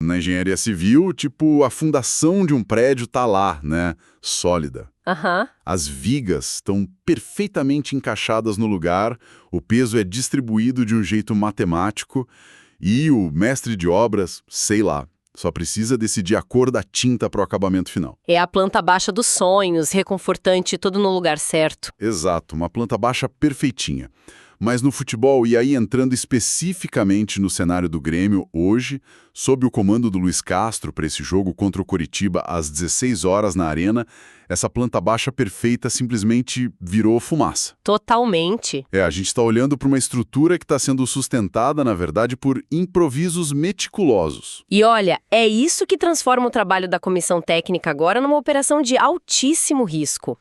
Na engenharia civil, tipo, a fundação de um prédio tá lá, né? Sólida. Aham. As vigas estão perfeitamente encaixadas no lugar, o peso é distribuído de um jeito matemático e o mestre de obras, sei lá, só precisa decidir a cor da tinta para o acabamento final. É a planta baixa dos sonhos, reconfortante, tudo no lugar certo. Exato, uma planta baixa perfeitinha. Mas no futebol, e aí entrando especificamente no cenário do Grêmio hoje, sob o comando do Luiz Castro para esse jogo contra o Coritiba às 16 horas na Arena, essa planta baixa perfeita simplesmente virou fumaça. Totalmente. A gente está olhando para uma estrutura que está sendo sustentada, na verdade, por improvisos meticulosos. E olha, é isso que transforma o trabalho da comissão técnica agora numa operação de altíssimo risco.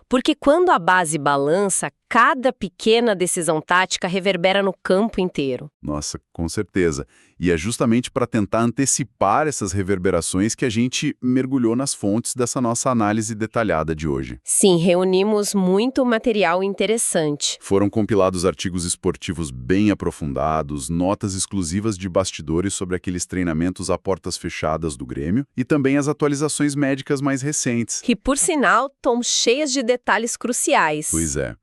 Porque quando a base balança, cada pequena decisão tática reverbera no campo inteiro. Nossa, com certeza. E é justamente para tentar antecipar essas reverberações que a gente mergulhou nas fontes dessa nossa análise detalhada de hoje. Sim, reunimos muito material interessante. Foram compilados artigos esportivos bem aprofundados, notas exclusivas de bastidores sobre aqueles treinamentos a portas fechadas do Grêmio e também as atualizações médicas mais recentes. Que, por sinal, estão cheias de detalhes cruciais. Pois é.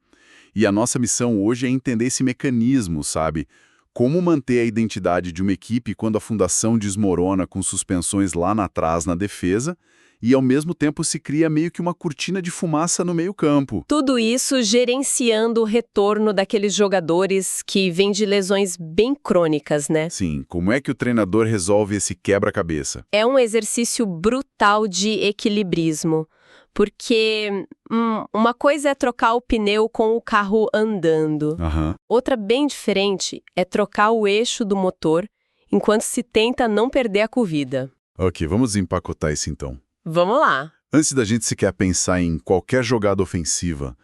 E a nossa missão hoje é entender esse mecanismo, sabe? Como manter a identidade de uma equipe quando a fundação desmorona com suspensões lá atrás na defesa e, ao mesmo tempo, se cria meio que uma cortina de fumaça no meio-campo. Tudo isso gerenciando o retorno daqueles jogadores que vêm de lesões bem crônicas, né? Sim, como é que o treinador resolve esse quebra-cabeça? É um exercício brutal de equilibrismo. Porque uma coisa é trocar o pneu com o carro andando. Aham. Outra bem diferente é trocar o eixo do motor enquanto se tenta não perder a corrida. Ok, vamos empacotar isso então. Vamos lá. Antes da gente sequer pensar em qualquer jogada ofensiva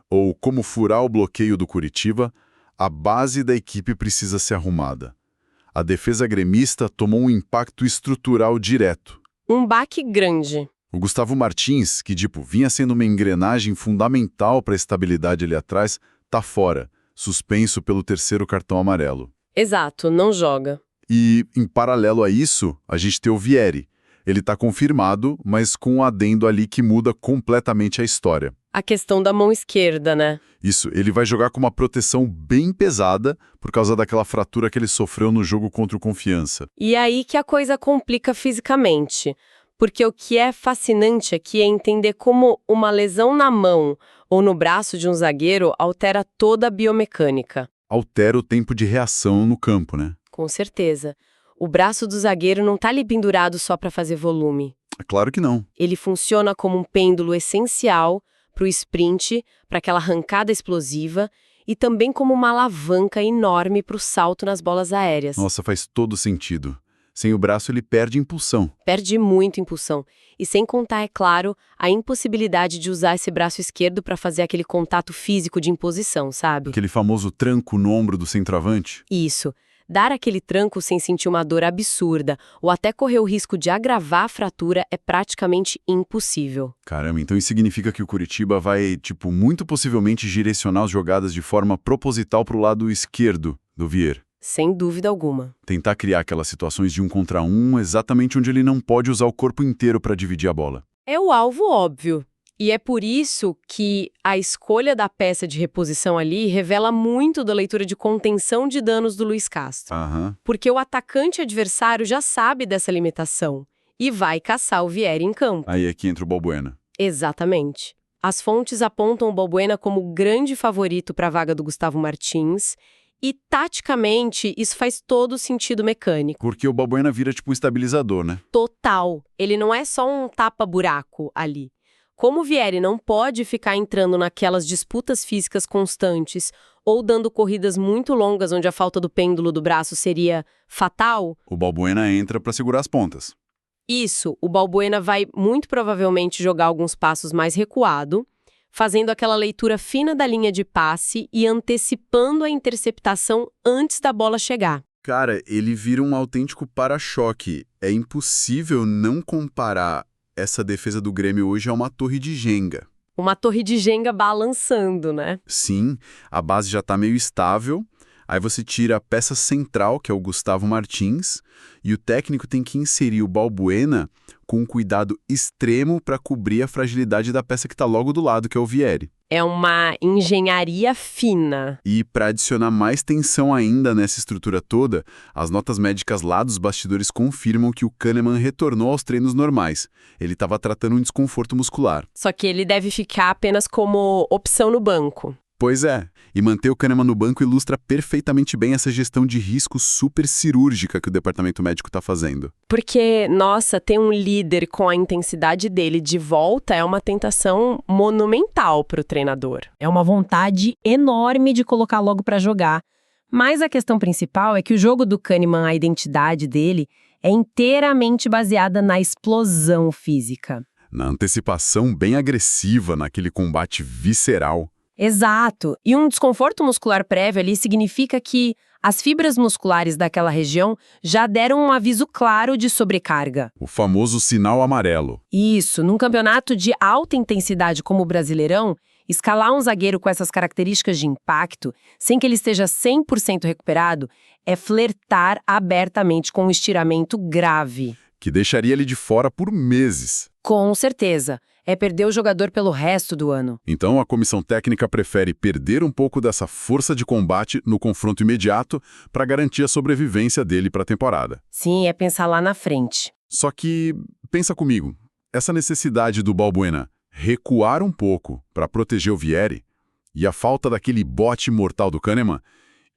ou como furar o bloqueio do Coritiba, a base da equipe precisa ser arrumada. A defesa gremista tomou um impacto estrutural direto. Um baque grande. O Gustavo Martins, que vinha sendo uma engrenagem fundamental para a estabilidade ali atrás, tá fora, suspenso pelo terceiro cartão amarelo. Exato, não joga. E, em paralelo a isso, a gente tem o Vieri. Ele tá confirmado, mas com um adendo ali que muda completamente a história. A questão da mão esquerda, né? Isso, ele vai jogar com uma proteção bem pesada por causa daquela fratura que ele sofreu no jogo contra o Confiança. E aí que a coisa complica fisicamente. Porque o que é fascinante aqui é entender como uma lesão na mão ou no braço de um zagueiro altera toda a biomecânica. Altera o tempo de reação no campo, né? Com certeza. O braço do zagueiro não está ali pendurado só para fazer volume. É claro que não. Ele funciona como um pêndulo essencial para o sprint, para aquela arrancada explosiva, e também como uma alavanca enorme para o salto nas bolas aéreas. Nossa, faz todo sentido. Sem o braço ele perde impulsão. Perde muito impulsão. E sem contar, é claro, a impossibilidade de usar esse braço esquerdo para fazer aquele contato físico de imposição, sabe? Aquele famoso tranco no ombro do centroavante. Isso. Dar aquele tranco sem sentir uma dor absurda ou até correr o risco de agravar a fratura é praticamente impossível. Caramba, então isso significa que o Coritiba vai, muito possivelmente direcionar as jogadas de forma proposital para o lado esquerdo do Vier. Sem dúvida alguma. Tentar criar aquelas situações de 1 contra 1 exatamente onde ele não pode usar o corpo inteiro para dividir a bola. É o alvo óbvio. E é por isso que a escolha da peça de reposição ali revela muito da leitura de contenção de danos do Luiz Castro. Aham. Porque o atacante adversário já sabe dessa limitação e vai caçar o Vieri em campo. Aí é que entra o Balbuena. Exatamente. As fontes apontam o Balbuena como o grande favorito para a vaga do Gustavo Martins. E, taticamente, isso faz todo sentido mecânico. Porque o Balbuena vira um estabilizador, né? Total. Ele não é só um tapa-buraco ali. Como o Vieri não pode ficar entrando naquelas disputas físicas constantes ou dando corridas muito longas onde a falta do pêndulo do braço seria fatal... O Balbuena entra para segurar as pontas. Isso, o Balbuena vai muito provavelmente jogar alguns passos mais recuado, fazendo aquela leitura fina da linha de passe e antecipando a interceptação antes da bola chegar. Cara, ele vira um autêntico para-choque. É impossível não comparar essa defesa do Grêmio hoje a uma torre de Jenga. Uma torre de Jenga balançando, né? Sim, a base já está meio estável, Aí você tira a peça central, que é o Gustavo Martins, e o técnico tem que inserir o Balbuena com um cuidado extremo para cobrir a fragilidade da peça que está logo do lado, que é o Vieri. É uma engenharia fina. E para adicionar mais tensão ainda nessa estrutura toda, as notas médicas lá dos bastidores confirmam que o Kahneman retornou aos treinos normais. Ele estava tratando um desconforto muscular. Só que ele deve ficar apenas como opção no banco. Pois é, e manter o Kahneman no banco ilustra perfeitamente bem essa gestão de risco super cirúrgica que o departamento médico está fazendo. Porque, nossa, ter um líder com a intensidade dele de volta é uma tentação monumental para o treinador. É uma vontade enorme de colocar logo para jogar. Mas a questão principal é que o jogo do Kahneman, a identidade dele, é inteiramente baseada na explosão física. Na antecipação bem agressiva, naquele combate visceral. Exato. E um desconforto muscular prévio ali significa que as fibras musculares daquela região já deram um aviso claro de sobrecarga. O famoso sinal amarelo. Isso, num campeonato de alta intensidade como o Brasileirão, escalar um zagueiro com essas características de impacto, sem que ele esteja 100% recuperado, é flertar abertamente com um estiramento grave. Que deixaria ele de fora por meses. Com certeza. É perder o jogador pelo resto do ano. Então, a comissão técnica prefere perder um pouco dessa força de combate no confronto imediato para garantir a sobrevivência dele para a temporada. Sim, é pensar lá na frente. Só que, pensa comigo, essa necessidade do Balbuena recuar um pouco para proteger o Vieri e a falta daquele bote mortal do Kahneman,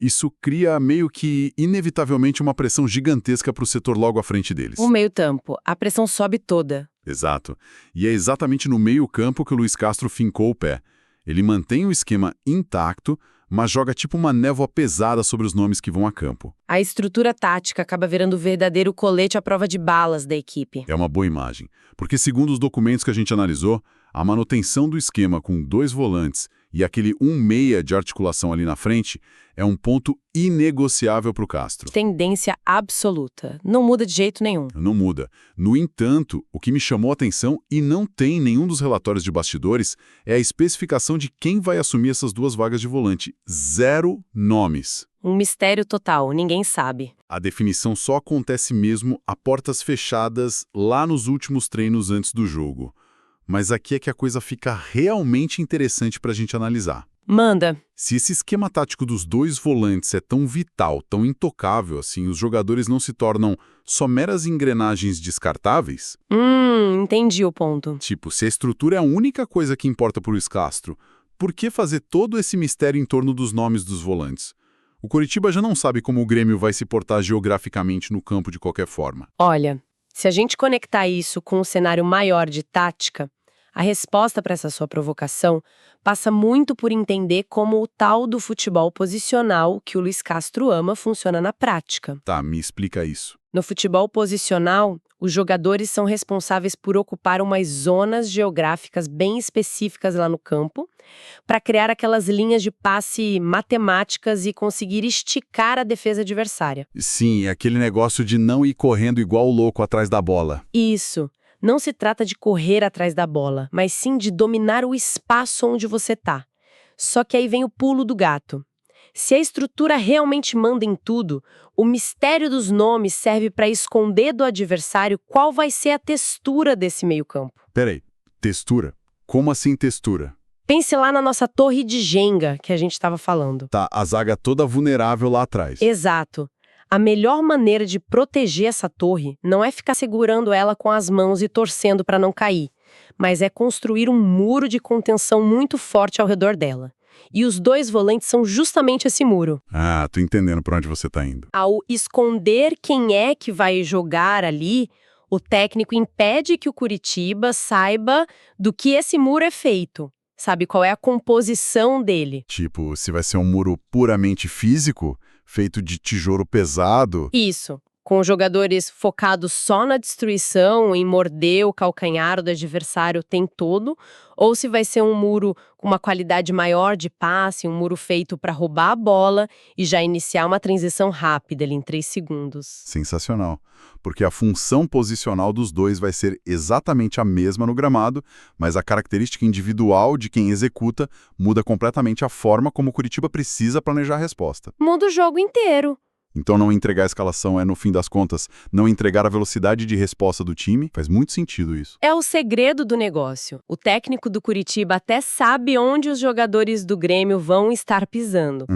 isso cria meio que, inevitavelmente, uma pressão gigantesca para o setor logo à frente deles. O meio-campo, a pressão sobe toda. Exato. E é exatamente no meio-campo que o Luiz Castro fincou o pé. Ele mantém o esquema intacto, mas joga tipo uma névoa pesada sobre os nomes que vão a campo. A estrutura tática acaba virando o verdadeiro colete à prova de balas da equipe. É uma boa imagem, porque segundo os documentos que a gente analisou, a manutenção do esquema com 2 volantes e aquele 1/6 de articulação ali na frente é um ponto inegociável para o Castro. Tendência absoluta. Não muda de jeito nenhum. Não muda. No entanto, o que me chamou a atenção e não tem em nenhum dos relatórios de bastidores é a especificação de quem vai assumir essas 2 vagas de volante. 0 nomes. Um mistério total, ninguém sabe. A definição só acontece mesmo a portas fechadas lá nos últimos treinos antes do jogo. Mas aqui é que a coisa fica realmente interessante para a gente analisar. Manda. Se esse esquema tático dos 2 volantes é tão vital, tão intocável assim, os jogadores não se tornam só meras engrenagens descartáveis? Entendi o ponto. Tipo, se a estrutura é a única coisa que importa para o Luiz Castro, por que fazer todo esse mistério em torno dos nomes dos volantes? O Coritiba já não sabe como o Grêmio vai se portar geograficamente no campo de qualquer forma. Olha, se a gente conectar isso com um cenário maior de tática, a resposta para essa sua provocação passa muito por entender como o tal do futebol posicional que o Luiz Castro ama funciona na prática. Tá, me explica isso. No futebol posicional, os jogadores são responsáveis por ocupar umas zonas geográficas bem específicas lá no campo, para criar aquelas linhas de passe matemáticas e conseguir esticar a defesa adversária. Sim, é aquele negócio de não ir correndo igual o louco atrás da bola. Isso. Não se trata de correr atrás da bola, mas sim de dominar o espaço onde você está. Só que aí vem o pulo do gato. Se a estrutura realmente manda em tudo, o mistério dos nomes serve para esconder do adversário qual vai ser a textura desse meio-campo. Peraí, textura? Como assim textura? Pense lá na nossa torre de Jenga que a gente estava falando. Tá, a zaga toda vulnerável lá atrás. Exato. A melhor maneira de proteger essa torre não é ficar segurando ela com as mãos e torcendo para não cair, mas é construir um muro de contenção muito forte ao redor dela. E os 2 volantes são justamente esse muro. Ah, tô entendendo pra onde você tá indo. Ao esconder quem é que vai jogar ali, o técnico impede que o Coritiba saiba do que esse muro é feito. Sabe qual é a composição dele? Tipo, se vai ser um muro puramente físico, feito de tijolo pesado... Isso. Com os jogadores focados só na destruição, em morder o calcanhar do adversário o tempo todo, ou se vai ser um muro com uma qualidade maior de passe, um muro feito para roubar a bola e já iniciar uma transição rápida ali em 3 segundos. Sensacional. Porque a função posicional dos dois vai ser exatamente a mesma no gramado, mas a característica individual de quem executa muda completamente a forma como o Coritiba precisa planejar a resposta. Muda o jogo inteiro. Então não entregar a escalação é, no fim das contas, não entregar a velocidade de resposta do time? Faz muito sentido isso. É o segredo do negócio. O técnico do Coritiba até sabe onde os jogadores do Grêmio vão estar pisando.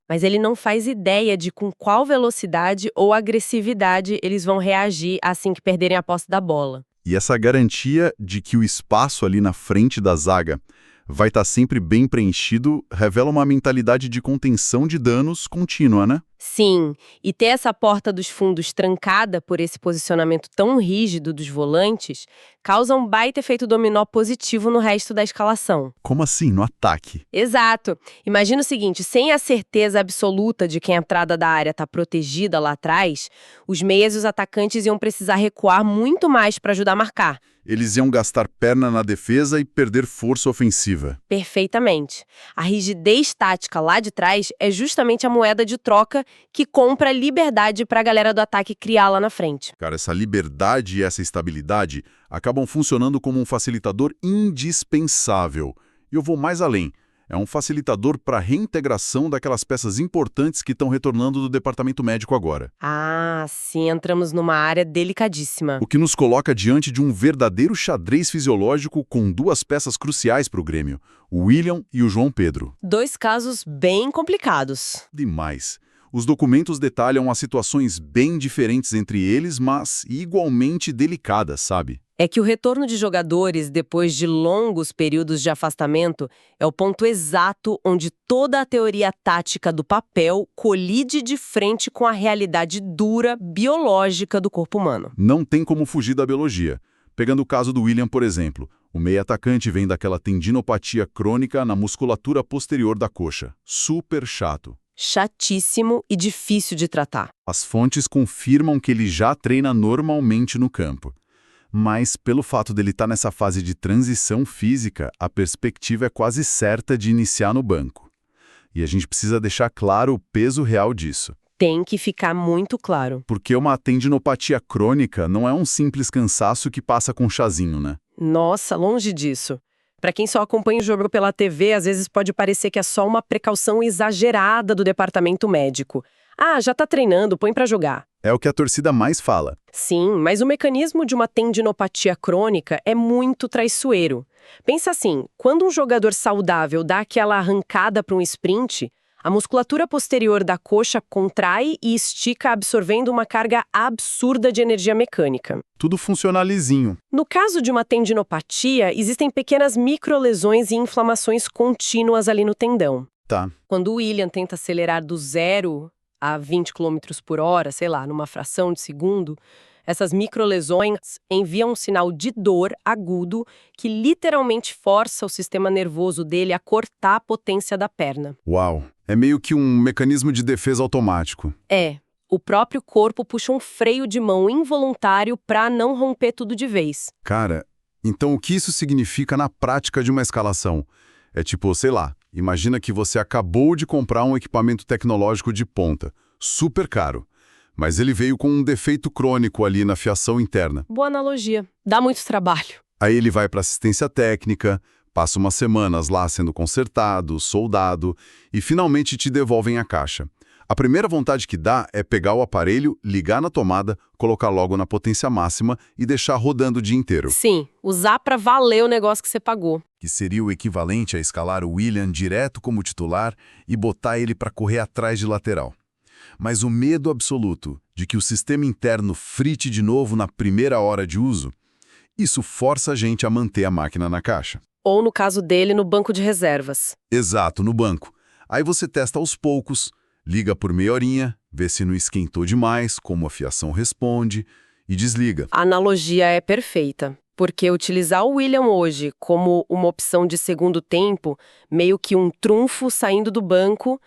Mas ele não faz ideia de com qual velocidade ou agressividade eles vão reagir assim que perderem a posse da bola. E essa garantia de que o espaço ali na frente da zaga vai estar sempre bem preenchido revela uma mentalidade de contenção de danos contínua, né? Sim, e ter essa porta dos fundos trancada por esse posicionamento tão rígido dos volantes causa um baita efeito dominó positivo no resto da escalação. Como assim, no ataque? Exato. Imagina o seguinte, sem a certeza absoluta de que a entrada da área está protegida lá atrás, os meias e os atacantes iam precisar recuar muito mais para ajudar a marcar. Eles iam gastar perna na defesa e perder força ofensiva. Perfeitamente. A rigidez tática lá de trás é justamente a moeda de troca que compra liberdade para a galera do ataque criar lá na frente. Cara, essa liberdade e essa estabilidade acabam funcionando como um facilitador indispensável. E eu vou mais além. É um facilitador para a reintegração daquelas peças importantes que estão retornando do departamento médico agora. Ah, sim, entramos numa área delicadíssima. O que nos coloca diante de um verdadeiro xadrez fisiológico com duas peças cruciais para o Grêmio, o William e o João Pedro. 2 casos bem complicados. Demais. Os documentos detalham as situações bem diferentes entre eles, mas igualmente delicadas, sabe? É que o retorno de jogadores depois de longos períodos de afastamento é o ponto exato onde toda a teoria tática do papel colide de frente com a realidade dura, biológica do corpo humano. Não tem como fugir da biologia. Pegando o caso do William, por exemplo, o meio-atacante vem daquela tendinopatia crônica na musculatura posterior da coxa. Super chato. Chatíssimo e difícil de tratar. As fontes confirmam que ele já treina normalmente no campo. Mas, pelo fato dele estar nessa fase de transição física, a perspectiva é quase certa de iniciar no banco. E a gente precisa deixar claro o peso real disso. Tem que ficar muito claro. Porque uma tendinopatia crônica não é um simples cansaço que passa com chazinho, né? Nossa, longe disso. Para quem só acompanha o jogo pela TV, às vezes pode parecer que é só uma precaução exagerada do departamento médico. Ah, já tá treinando, põe pra jogar. É o que a torcida mais fala. Sim, mas o mecanismo de uma tendinopatia crônica é muito traiçoeiro. Pensa assim, quando um jogador saudável dá aquela arrancada para um sprint, a musculatura posterior da coxa contrai e estica absorvendo uma carga absurda de energia mecânica. Tudo funciona lisinho. No caso de uma tendinopatia, existem pequenas microlesões e inflamações contínuas ali no tendão. Tá. Quando o William tenta acelerar do 0 a 20 km por hora, sei lá, numa fração de segundo, essas microlesões enviam um sinal de dor agudo que literalmente força o sistema nervoso dele a cortar a potência da perna. Uau! É meio que um mecanismo de defesa automático. É, o próprio corpo puxa um freio de mão involuntário para não romper tudo de vez. Cara, então o que isso significa na prática de uma escalação? É tipo, sei lá, imagina que você acabou de comprar um equipamento tecnológico de ponta, super caro, mas ele veio com um defeito crônico ali na fiação interna. Boa analogia. Dá muito trabalho. Aí ele vai para assistência técnica, passa umas semanas lá sendo consertado, soldado, e finalmente te devolvem a caixa. A primeira vontade que dá é pegar o aparelho, ligar na tomada, colocar logo na potência máxima e deixar rodando o dia inteiro. Sim, usar pra valer o negócio que você pagou. Que seria o equivalente a escalar o William direto como titular e botar ele para correr atrás de lateral. Mas o medo absoluto de que o sistema interno frite de novo na primeira hora de uso, isso força a gente a manter a máquina na caixa. Ou, no caso dele, no banco de reservas. Exato, no banco. Aí você testa aos poucos, liga por meia horinha, vê se não esquentou demais, como a fiação responde, e desliga. A analogia é perfeita, porque utilizar o William hoje como uma opção de segundo tempo, meio que um trunfo saindo do banco,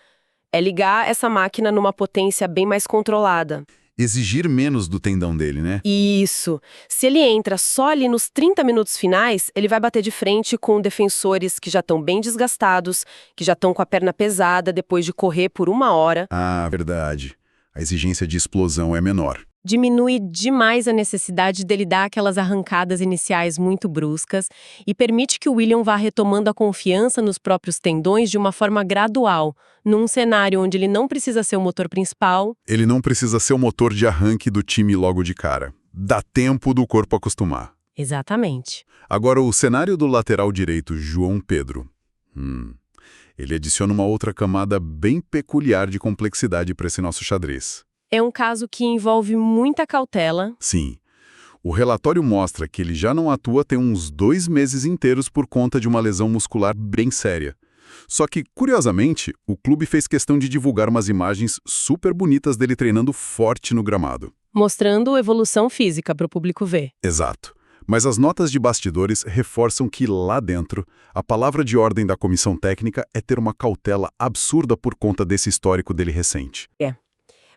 é ligar essa máquina numa potência bem mais controlada. exigir menos do tendão dele, né? Isso. Se ele entra só ali nos 30 minutos finais, ele vai bater de frente com defensores que já estão bem desgastados, que já estão com a perna pesada depois de correr por 1 hora. Ah, verdade. A exigência de explosão é menor. Diminui demais a necessidade dele dar aquelas arrancadas iniciais muito bruscas e permite que o William vá retomando a confiança nos próprios tendões de uma forma gradual, num cenário onde ele não precisa ser o motor principal. Ele não precisa ser o motor de arranque do time logo de cara. Dá tempo do corpo acostumar. Exatamente. Agora, o cenário do lateral direito, João Pedro. Ele adiciona uma outra camada bem peculiar de complexidade para esse nosso xadrez. É um caso que envolve muita cautela. Sim. O relatório mostra que ele já não atua tem uns 2 meses inteiros por conta de uma lesão muscular bem séria. Só que, curiosamente, o clube fez questão de divulgar umas imagens super bonitas dele treinando forte no gramado. Mostrando evolução física para o público ver. Exato. Mas as notas de bastidores reforçam que, lá dentro, a palavra de ordem da comissão técnica é ter uma cautela absurda por conta desse histórico dele recente.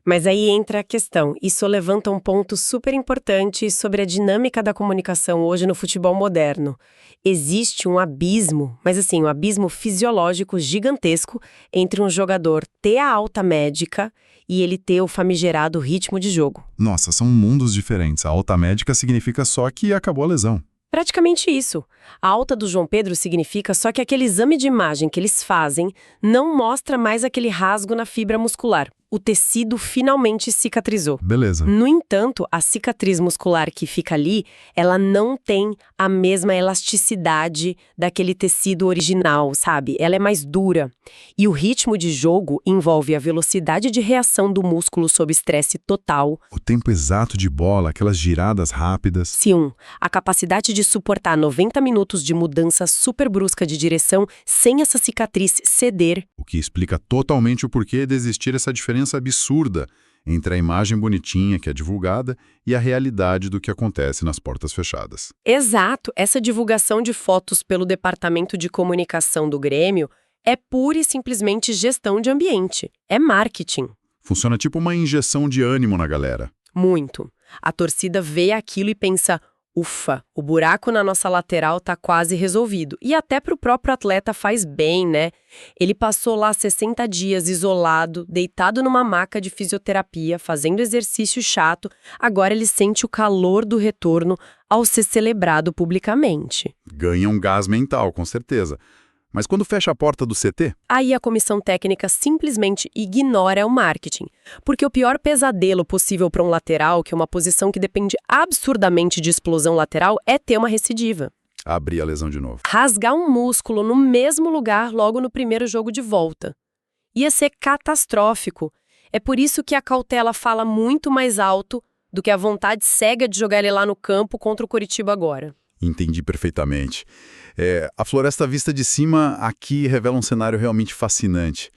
Mas aí entra a questão. Isso levanta um ponto super importante sobre a dinâmica da comunicação hoje no futebol moderno. Existe um abismo, mas assim, um abismo fisiológico gigantesco entre um jogador ter a alta médica e ele ter o famigerado ritmo de jogo. Nossa, são mundos diferentes. A alta médica significa só que acabou a lesão. Praticamente isso. A alta do João Pedro significa só que aquele exame de imagem que eles fazem não mostra mais aquele rasgo na fibra muscular. O tecido finalmente cicatrizou. Beleza. No entanto, a cicatriz muscular que fica ali, ela não tem a mesma elasticidade daquele tecido original, sabe? Ela é mais dura. E o ritmo de jogo envolve a velocidade de reação do músculo sob estresse total. O tempo exato de bola, aquelas giradas rápidas. Sim, a capacidade de suportar 90 minutos de mudança super brusca de direção sem essa cicatriz ceder. O que explica totalmente o porquê de existir essa diferença absurda entre a imagem bonitinha que é divulgada e a realidade do que acontece nas portas fechadas. Exato, essa divulgação de fotos pelo departamento de comunicação do Grêmio é pura e simplesmente gestão de ambiente. É marketing. Funciona tipo uma injeção de ânimo na galera. Muito. A torcida vê aquilo e pensa, ufa, o buraco na nossa lateral tá quase resolvido. E até pro próprio atleta faz bem, né? Ele passou lá 60 dias isolado, deitado numa maca de fisioterapia, fazendo exercício chato. Agora ele sente o calor do retorno ao ser celebrado publicamente. Ganha um gás mental, com certeza. Mas quando fecha a porta do CT? Aí a comissão técnica simplesmente ignora o marketing. Porque o pior pesadelo possível para um lateral, que é uma posição que depende absurdamente de explosão lateral, é ter uma recidiva. Abrir a lesão de novo. Rasgar um músculo no mesmo lugar logo no primeiro jogo de volta. Ia ser catastrófico. É por isso que a cautela fala muito mais alto do que a vontade cega de jogar ele lá no campo contra o Coritiba agora. Entendi perfeitamente. A Floresta vista de cima aqui revela um cenário realmente fascinante.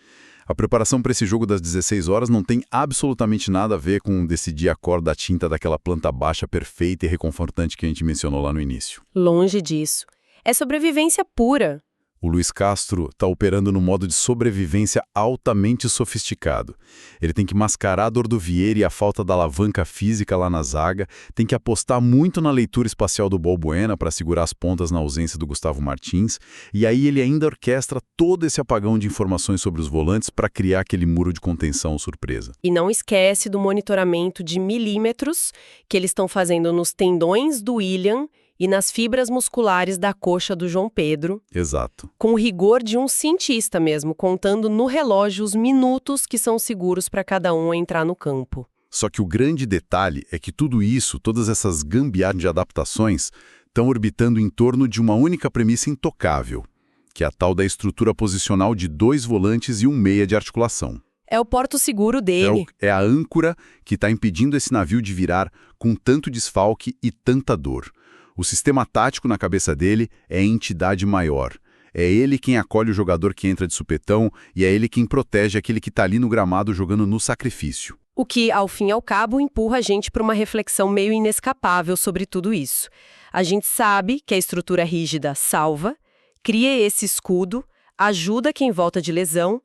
A preparação para esse jogo das 16 horas não tem absolutamente nada a ver com decidir a cor da tinta daquela planta baixa perfeita e reconfortante que a gente mencionou lá no início. Longe disso. É sobrevivência pura. O Luiz Castro está operando no modo de sobrevivência altamente sofisticado. Ele tem que mascarar a dor do Vieira e a falta da alavanca física lá na zaga, tem que apostar muito na leitura espacial do Balbuena para segurar as pontas na ausência do Gustavo Martins, e aí ele ainda orquestra todo esse apagão de informações sobre os volantes para criar aquele muro de contenção surpresa. E não esquece do monitoramento de milímetros que eles estão fazendo nos tendões do William e nas fibras musculares da coxa do João Pedro. Exato. Com o rigor de um cientista mesmo, contando no relógio os minutos que são seguros para cada um entrar no campo. Só que o grande detalhe é que tudo isso, todas essas gambiarras de adaptações, estão orbitando em torno de uma única premissa intocável, que é a tal da estrutura posicional de 2 volantes e um meia de articulação. É o porto seguro dele. É a âncora que está impedindo esse navio de virar com tanto desfalque e tanta dor. O sistema tático na cabeça dele é a entidade maior. É ele quem acolhe o jogador que entra de supetão e é ele quem protege aquele que está ali no gramado jogando no sacrifício. O que, ao fim e ao cabo, empurra a gente para uma reflexão meio inescapável sobre tudo isso. A gente sabe que a estrutura rígida salva, cria esse escudo, ajuda quem volta de lesão,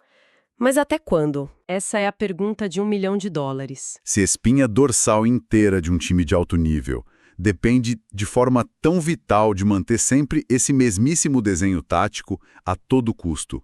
mas até quando? Essa é a pergunta de $1 milhão. Se a espinha dorsal inteira de um time de alto nível depende de forma tão vital de manter sempre esse mesmíssimo desenho tático a todo custo.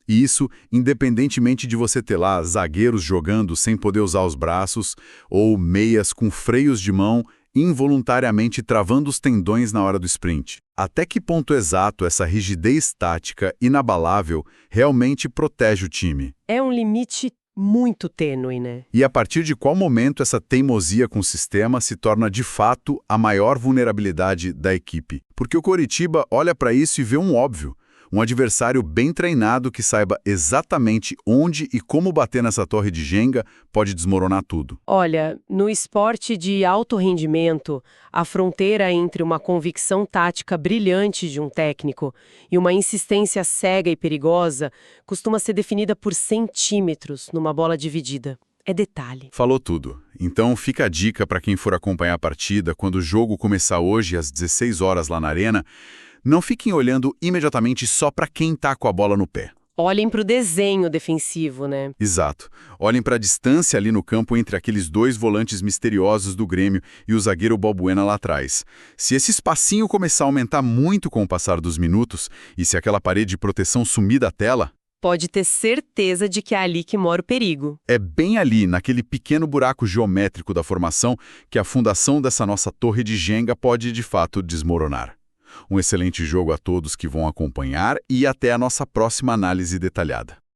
E isso, independentemente de você ter lá zagueiros jogando sem poder usar os braços, ou meias com freios de mão involuntariamente travando os tendões na hora do sprint. Até que ponto exato essa rigidez tática inabalável realmente protege o time? É um limite muito tênue, né? E a partir de qual momento essa teimosia com o sistema se torna de fato a maior vulnerabilidade da equipe? Porque o Coritiba olha para isso e vê um óbvio. Um adversário bem treinado que saiba exatamente onde e como bater nessa torre de Jenga pode desmoronar tudo. Olha, no esporte de alto rendimento, a fronteira entre uma convicção tática brilhante de um técnico e uma insistência cega e perigosa costuma ser definida por centímetros numa bola dividida. É detalhe. Falou tudo. Então fica a dica para quem for acompanhar a partida quando o jogo começar hoje às 16 horas lá na Arena. Não fiquem olhando imediatamente só para quem tá com a bola no pé. Olhem para o desenho defensivo, né? Exato. Olhem para a distância ali no campo entre aqueles dois volantes misteriosos do Grêmio e o zagueiro Balbuena lá atrás. Se esse espacinho começar a aumentar muito com o passar dos minutos, e se aquela parede de proteção sumir da tela, pode ter certeza de que é ali que mora o perigo. é bem ali, naquele pequeno buraco geométrico da formação, que a fundação dessa nossa torre de Jenga pode de fato desmoronar. Um excelente jogo a todos que vão acompanhar e até a nossa próxima análise detalhada.